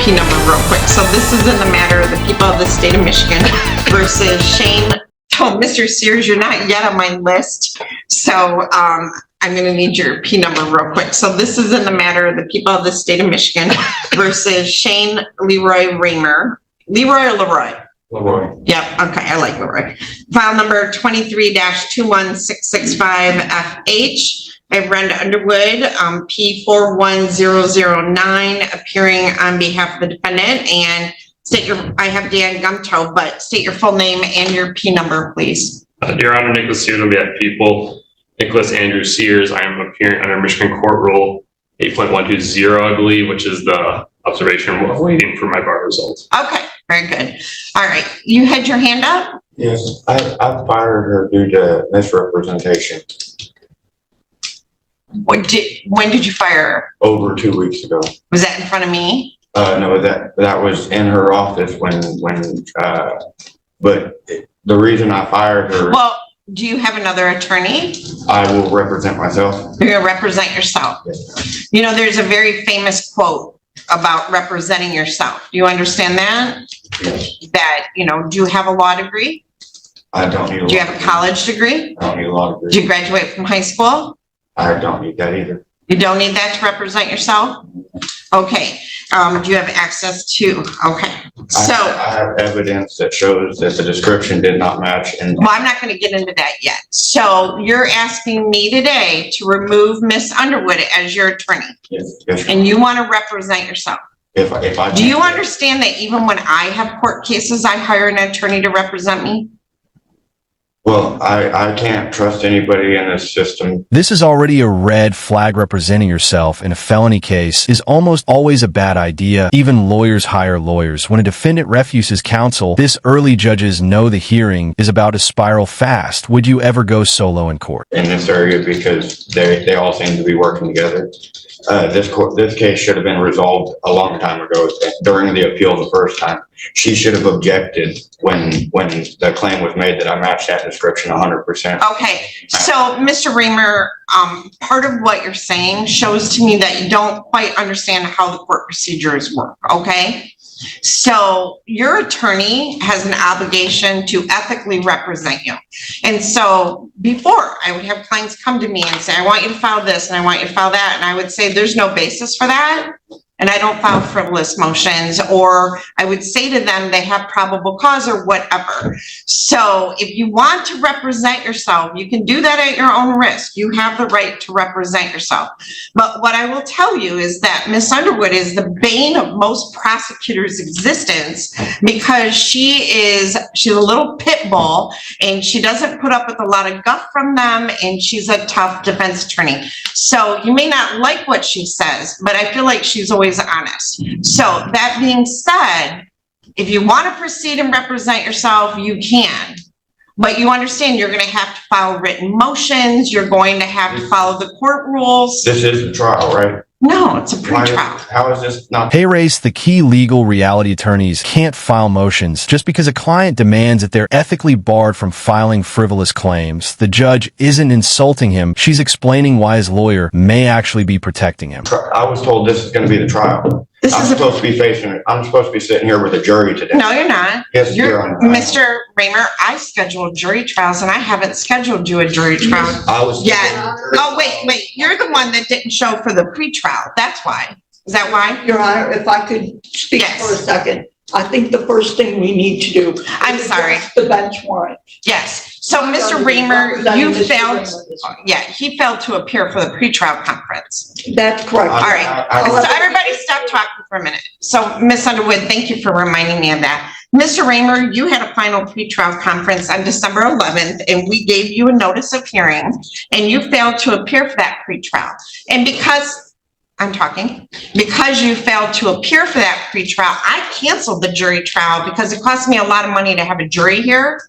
P number real quick. So this is in the matter of the people of the state of Michigan versus Shane. Oh, Mr. Sears, you're not yet on my list. So I'm going to need your P number real quick. So this is in the matter of the people of the state of Michigan versus Shane Leroy Raymer. Leroy or Leroy? Leroy. Yep. Okay. I like Leroy. File number 23-21665FH. I have Brenda Underwood, P41009, appearing on behalf of the defendant, and I have Dan Gumto, but state your full name and your P number, please. Your Honor, Nicholas Sears on behalf of people. Nicholas Andrew Sears. I am appearing under Michigan Court Rule 8.120, I believe, which is the observation of waiting for my bar results. Okay, very good. All right, you had your hand up? Yes, I fired her due to misrepresentation. When did you fire her? Over 2 weeks ago. Was that in front of me? No, that was in her office but the reason I fired her. Well, do you have another attorney? I will represent myself. You're going to represent yourself. Yes. You know, there's a very famous quote about representing yourself. Do you understand that? Yes. That, you know, do you have a law degree? I don't need a law degree. Do you have a college degree? I don't need a law degree. Did you graduate from high school? I don't need that either. You don't need that to represent yourself? Okay. Do you have access to, okay. So. I have evidence that shows that the description did not match. Well, I'm not going to get into that yet. So you're asking me today to remove Miss Underwood as your attorney. Yes. Yes. And you want to represent yourself. If I Do you understand that even when I have court cases, I hire an attorney to represent me? Well, I can't trust anybody in this system. This is already a red flag. Representing yourself in a felony case is almost always a bad idea. Even lawyers hire lawyers. When a defendant refuses counsel, this early judges know the hearing is about to spiral fast. Would you ever go solo in court? In this area, because they all seem to be working together. This case should have been resolved a long time ago during the appeal the first time. She should have objected when the claim was made that I matched that description 100%. Okay, so Mr. Reamer, part of what you're saying shows to me that you don't quite understand how the court procedures work, okay? So your attorney has an obligation to ethically represent you. And so before, I would have clients come to me and say, I want you to file this and I want you to file that. And I would say, there's no basis for that. And I don't file frivolous motions, or I would say to them they have probable cause or whatever. So if you want to represent yourself, you can do that at your own risk. You have the right to represent yourself. But what I will tell you is that Miss Underwood is the bane of most prosecutors' existence, because she's a little pit bull and she doesn't put up with a lot of guff from them, and she's a tough defense attorney. So you may not like what she says, but I feel like she's always honest. So that being said, if you want to proceed and represent yourself, you can. But you understand you're going to have to file written motions. You're going to have to follow the court rules. This is the trial, right? No, it's a pretrial. How is this not? Hey, Race, the key legal reality attorneys can't file motions just because a client demands that they're ethically barred from filing frivolous claims. The judge isn't insulting him. She's explaining why his lawyer may actually be protecting him. I was told this is going to be the trial. I'm supposed to be sitting here with a jury today. No, you're not. Yes, you're on. Mr. Raymer, I schedule jury trials and I haven't scheduled you a jury trial yet. Oh, wait. You're the one that didn't show for the pretrial. That's why. Is that why? Your Honor, if I could speak for a second. I think the first thing we need to do. I'm sorry. The bench warrant. Yes. So Mr. Raymer, you failed. Yeah, he failed to appear for the pretrial conference. That's correct. All right. So everybody stop talking for a minute. So Ms. Underwood, thank you for reminding me of that. Mr. Raymer, you had a final pretrial conference on December 11th, and we gave you a notice of hearing, and you failed to appear for that pretrial. And because you failed to appear for that pretrial, I canceled the jury trial because it cost me a lot of money to have a jury here.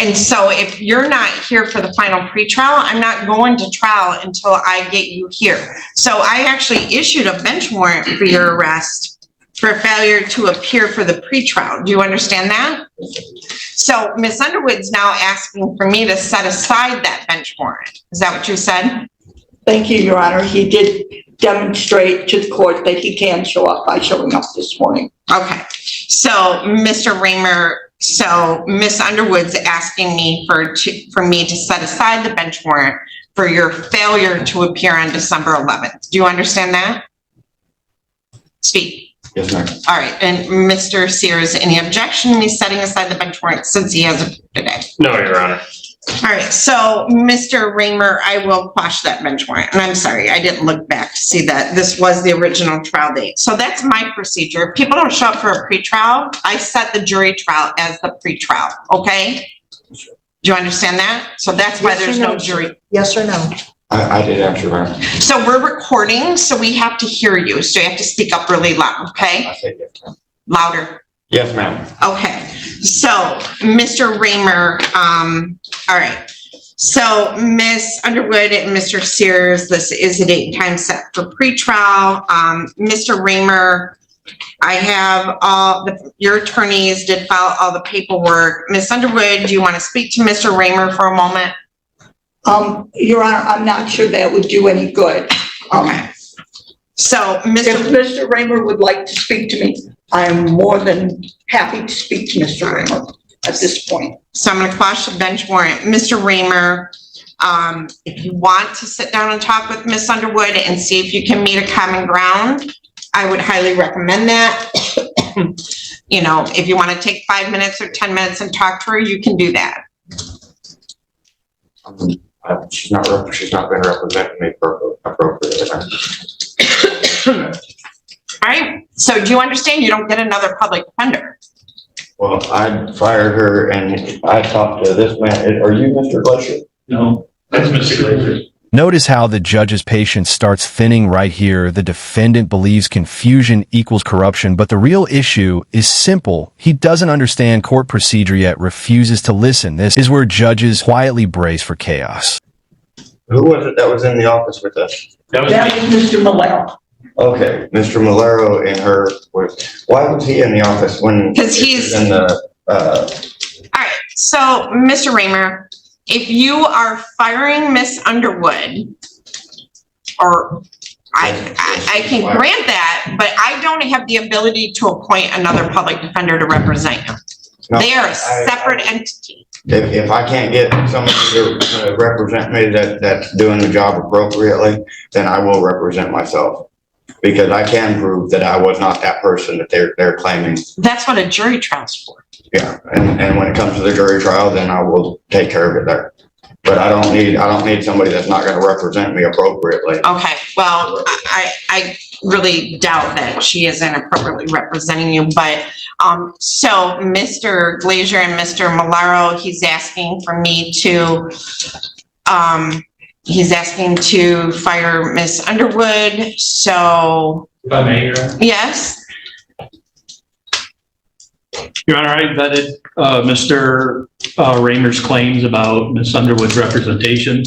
And so if you're not here for the final pretrial, I'm not going to trial until I get you here. So I actually issued a bench warrant for your arrest for failure to appear for the pretrial. Do you understand that? So Ms. Underwood's now asking for me to set aside that bench warrant. Is that what you said? Thank you, Your Honor. He did demonstrate to the court that he can show up by showing up this morning. Okay, so Mr. Raymer, so Ms. Underwood's asking me for me to set aside the bench warrant for your failure to appear on December 11th. Do you understand that? Speak. Yes, ma'am. All right, and Mr. Sears, any objection to me setting aside the bench warrant since he has appeared today? No, Your Honor. All right, so Mr. Raymer, I will quash that bench warrant. And I'm sorry, I didn't look back to see that this was the original trial date. So that's my procedure. If people don't show up for a pretrial, I set the jury trial as the pretrial, okay? Do you understand that? So that's why Yes or there's no? no jury. Yes or no? I did answer that. So we're recording, so we have to hear you. So you have to speak up really loud, okay? I said yes, ma'am. Louder. Yes, ma'am. Okay, so Mr. Raymer, all right. So Ms. Underwood and Mr. Sears, this is a date and time set for pretrial. Mr. Raymer, I have your attorneys did file all the paperwork. Ms. Underwood, do you want to speak to Mr. Raymer for a moment? Your Honor, I'm not sure that would do any good. Okay. So If Mr. Raymer would like to speak to me, I am more than happy to speak to Mr. Raymer at this point. So I'm going to quash the bench warrant. Mr. Raymer, if you want to sit down and talk with Ms. Underwood and see if you can meet a common ground, I would highly recommend that. You know, if you want to take 5 minutes or 10 minutes and talk to her, you can do that. She's not been representing me appropriately. All right. So do you understand you don't get another public defender? Well, I fired her and I talked to this man. Are you Mr. Glacier? No, that's Mr. Glazer. Notice how the judge's patience starts thinning right here. The defendant believes confusion equals corruption, but the real issue is simple. He doesn't understand court procedure yet refuses to listen. This is where judges quietly brace for chaos. Who was it that was in the office with us? That was That me. was Mr. Malero. Okay, Mr. Malero and her, why was he in the office when? 'Cause he's- in the, All right. So Mr. Raymer, if you are firing Miss Underwood, or I can grant that, but I don't have the ability to appoint another public defender to represent you. No, They are a separate entity. If I can't get somebody to represent me that's doing the job appropriately, then I will represent myself. Because I can prove that I was not that person that they're claiming. That's what a jury trial's for. Yeah, and when it comes to the jury trial, then I will take care of it there. But I don't need somebody that's not gonna represent me appropriately. Okay, well, I really doubt that she isn't appropriately representing you, but, so Mr. Glazer and Mr. Malaro, he's asking for me to, he's asking to fire Miss Underwood, so, If I may, Your Honor. yes? Your Honor, I vetted Mr. Raymer's claims about Ms. Underwood's representation.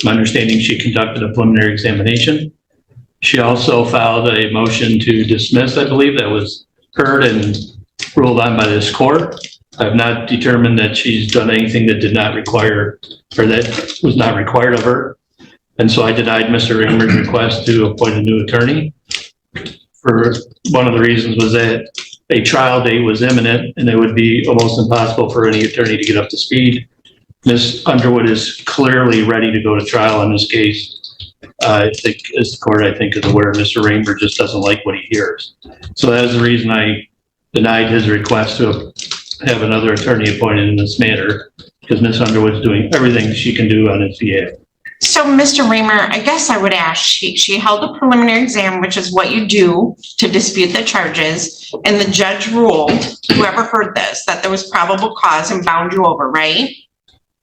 My understanding, she conducted a preliminary examination. She also filed a motion to dismiss, I believe, that was heard and ruled on by this court. I've not determined that she's done anything that did not require, or that was not required of her. And so I denied Mr. Raymer's request to appoint a new attorney. For one of the reasons was that a trial date was imminent and it would be almost impossible for any attorney to get up to speed. Ms. Underwood is clearly ready to go to trial in this case. I think, as the court, I think, is aware, Mr. Raymer just doesn't like what he hears. So that is the reason I denied his request to have another attorney appointed in this manner, because Ms. Underwood's doing everything she can do on his behalf. So, Mr. Raymer, I guess I would ask, she held a preliminary exam, which is what you do to dispute the charges, and the judge ruled, whoever heard this, that there was probable cause and bound you over, right?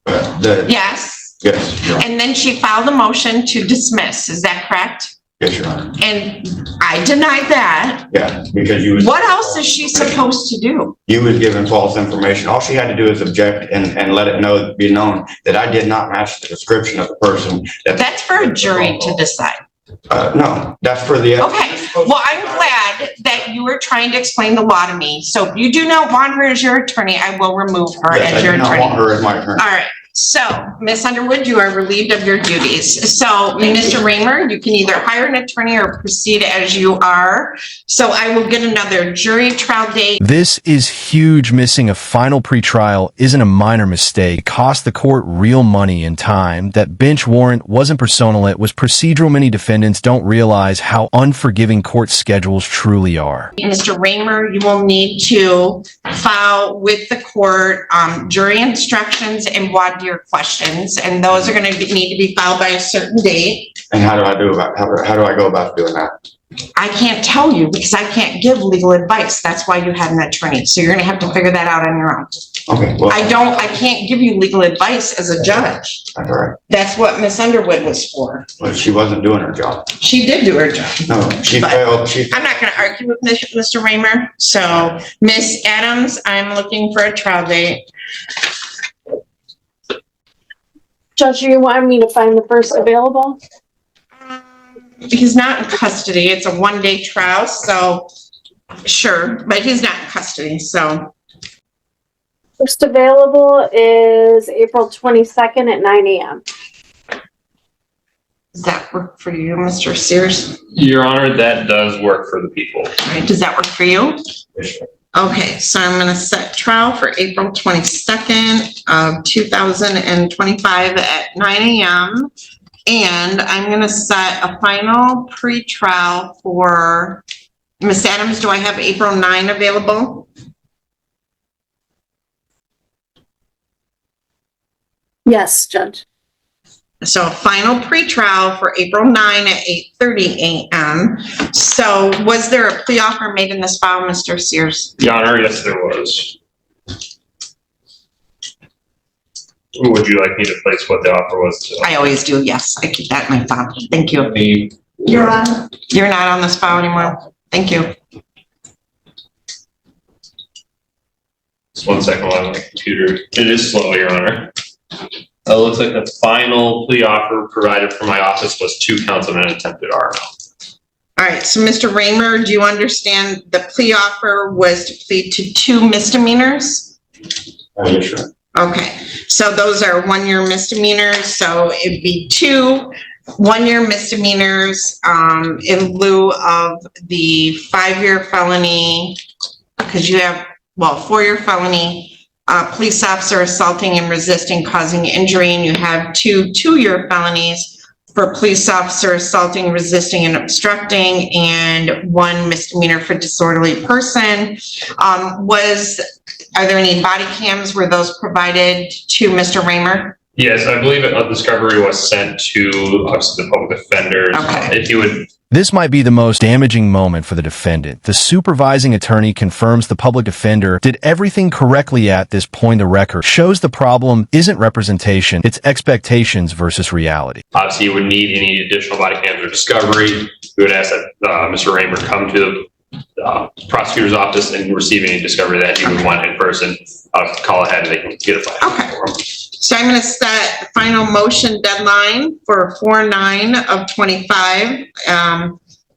Yes? Yes, Your Honor. And then she filed a motion to dismiss, is that correct? Yes, Your Honor. And I denied that. Yeah, because you was. What else is she supposed to do? You was given false information. All she had to do is object and let it be known that I did not match the description of the person. That's for a jury to decide. No, that's for the. Okay, well, I'm glad that you were trying to explain the law to me. So if you do not want her as your attorney, I will remove her Yes, as your I do not attorney. want her as my attorney. All right, So, Ms. Underwood, you are relieved of your duties. So, Mr. Raymer, you can either hire an attorney or proceed as you are. So I will get another jury trial date. This is huge. Missing a final pretrial isn't a minor mistake. It cost the court real money and time. That bench warrant wasn't personal. It was procedural. Many defendants don't realize how unforgiving court schedules truly are. Mr. Raymer, you will need to file with the court jury instructions and voir dire questions, and those are going to need to be filed by a certain date. And how do I go about doing that? I can't tell you because I can't give legal advice. That's why you had an attorney. So you're going to have to figure that out on your own. Okay, well. I can't give you legal advice as a judge. That's all right. That's what Miss Underwood was for. But she wasn't doing her job. She did do her job. No, she But failed. I'm not going to argue with Mr. Raymer. So Miss Adams, I'm looking for a trial date. Judge, you want me to find the first available? He's not in custody. It's a one-day trial, so sure, but he's not in custody, so. First available is April 22nd at 9 a.m. Does that work for you, Mr. Sears? Your Honor, that does work for the people. All right, does that work for you? Okay, so I'm going to set trial for April 22nd of 2025 at 9 a.m. And I'm going to set a final pre-trial for Miss Adams. Do I have April 9 available? Yes, Judge. So a final pre-trial for April 9 at 8:30 a.m. So was there a plea offer made in this file, Mr. Sears? Your Honor, yes, there was. Would you like me to place what the offer was? I always do, yes. I keep that in my file. Thank you. Your Honor. You're not on this file anymore. Thank you. Just 1 second while my computer. It is slow, Your Honor. It looks like the final plea offer provided from my office was 2 counts of an attempted RMO. All right, so Mr. Raymer, do you understand the plea offer was to plead to 2 misdemeanors? Yes, sure. Okay, so those are 1-year misdemeanors, so it'd be 2 1-year misdemeanors in lieu of the 5-year felony, because you have, 4-year felony, police officer assaulting and resisting causing injury, and you have 2 2-year felonies for police officer assaulting, resisting, and obstructing, and 1 misdemeanor for disorderly person. Are there any body cams? Were those provided to Mr. Raymer? Yes, I believe a discovery was sent to obviously the public defenders. Okay. If you would. This might be the most damaging moment for the defendant. The supervising attorney confirms the public defender did everything correctly at this point. The record shows the problem isn't representation, it's expectations versus reality. Obviously, you would need any additional body cams or discovery. We would ask that Mr. Raymer come to the prosecutor's office and receive any discovery that he would want in person. Call ahead and they can get it. Okay. So I'm going to set the final motion deadline for 4/9 of 25,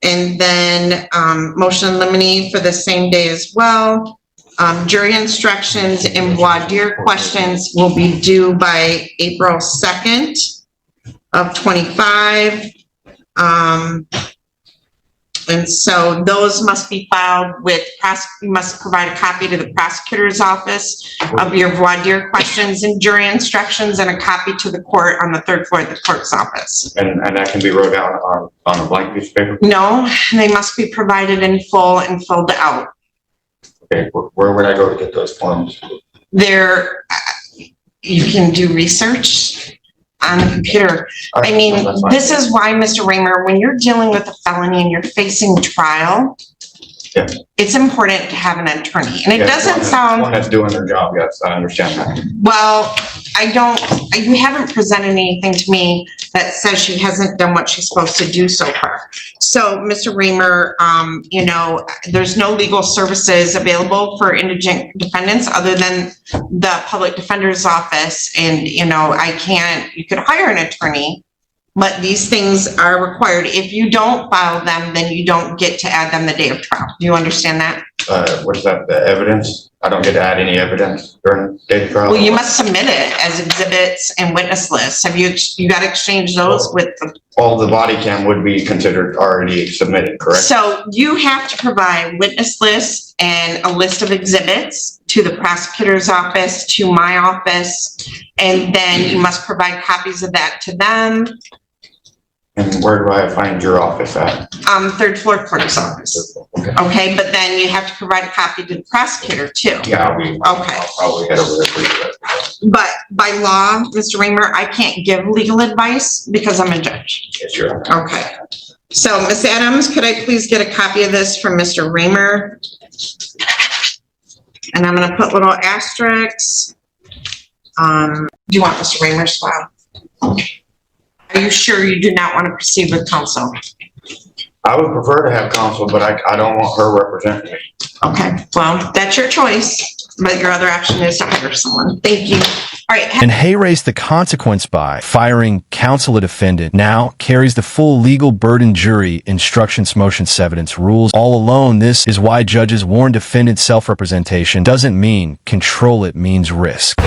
and then motion limine for the same day as well. Jury instructions and voir dire questions will be due by April 2nd of 25. And so those must be filed with, you must provide a copy to the prosecutor's office of your voir dire questions and jury instructions, and a copy to the court on the 3rd floor of the clerk's office. And that can be wrote down on a blank piece of paper? No, they must be provided in full and filled out. Okay, where would I go to get those forms? There, you can do research on the computer. I mean, this is why, Mr. Raymer, when you're dealing with a felony and you're facing trial, Yeah. it's important to have an attorney. And it Yes, doesn't sound, one that's doing their job, yes, I understand that. well, you haven't presented anything to me that says she hasn't done what she's supposed to do so far. So, Mr. Raymer, there's no legal services available for indigent defendants other than the public defender's office. And, you could hire an attorney, but these things are required. If you don't file them, then you don't get to add them the day of trial. Do you understand that? what is that, the evidence? I don't get to add any evidence during the day of trial? Well, you must submit it as exhibits and witness lists. Have you got to exchange those with the? All the body cam would be considered already submitted, correct? So you have to provide witness lists and a list of exhibits to the prosecutor's office, to my office, and then you must provide copies of that to them. And where do I find your office at? Third floor clerk's office. Okay. Okay, but then you have to provide a copy to the prosecutor too. Yeah, Okay. I'll probably head over there for you. But by law, Mr. Reamer, I can't give legal advice because I'm a judge. Yes, sure. Okay. So, Ms. Adams, could I please get a copy of this from Mr. Reamer? And I'm gonna put little asterisks. Do you want Mr. Reamer's file? Are you sure you do not want to proceed with counsel? I would prefer to have counsel, but I don't want her representing me. Okay, well, that's your choice, but your other option is to hire someone. Thank you. All right. And Hay raised the consequence by firing counsel a defendant now carries the full legal burden jury instructions motions evidence rules all alone. This is why judges warn defendant self-representation doesn't mean control, it means risk.